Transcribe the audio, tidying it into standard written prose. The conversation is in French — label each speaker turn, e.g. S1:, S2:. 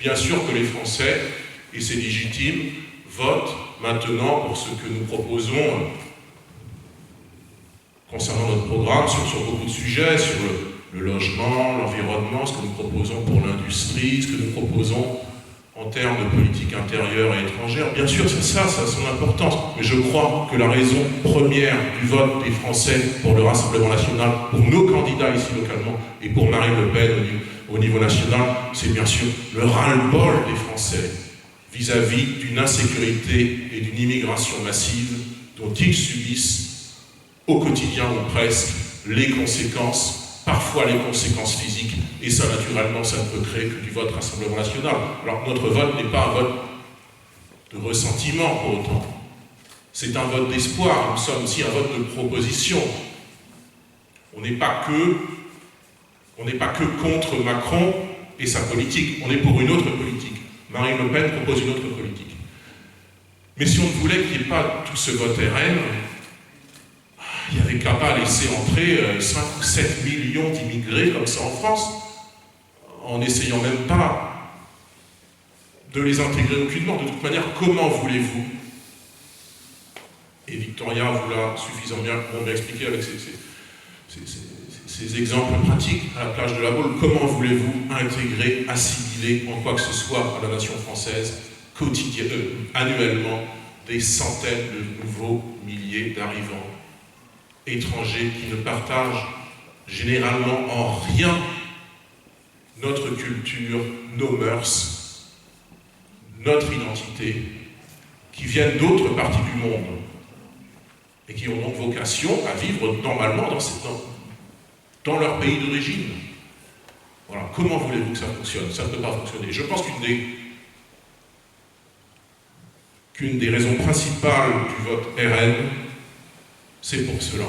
S1: bien sûr que les Français, et c'est légitime, votent maintenant pour ce que nous proposons concernant notre programme sur beaucoup de sujets, sur le logement, l'environnement, ce que nous proposons pour l'industrie, ce que nous proposons en termes de politique intérieure et étrangère. Bien sûr, ça a son importance, mais je crois que la raison première du vote des Français pour le Rassemblement national, pour nos candidats ici localement, et pour Marine Le Pen au niveau national, c'est bien sûr le ras-le-bol des Français vis-à-vis d'une insécurité et d'une immigration massive dont ils subissent au quotidien ou presque les conséquences, parfois les conséquences physiques, et ça naturellement ça ne peut créer que du vote Rassemblement national. Alors notre vote n'est pas un vote de ressentiment pour autant, c'est un vote d'espoir, nous sommes aussi un vote de proposition. On n'est pas que contre Macron et sa politique, on est pour une autre politique. Marine Le Pen propose une autre politique. Mais si on ne voulait qu'il n'y ait pas tout ce vote RN, il n'y avait qu'à pas laisser entrer 5 ou 7 millions d'immigrés comme ça en France, en n'essayant même pas de les intégrer aucunement. De toute manière, comment voulez-vous? Et Victoria vous l'a suffisamment bien expliqué avec ces exemples pratiques à la plage de la Baule. Comment voulez-vous intégrer, assimiler en quoi que ce soit à la nation française, annuellement, des centaines de nouveaux milliers d'arrivants étrangers qui ne partagent généralement en rien notre culture, nos mœurs, notre identité, qui viennent d'autres parties du monde et qui ont donc vocation à vivre normalement dans leur pays d'origine. Voilà. Comment voulez-vous que ça fonctionne? Ça ne peut pas fonctionner. Je pense qu'une des raisons principales du vote RN, c'est pour cela.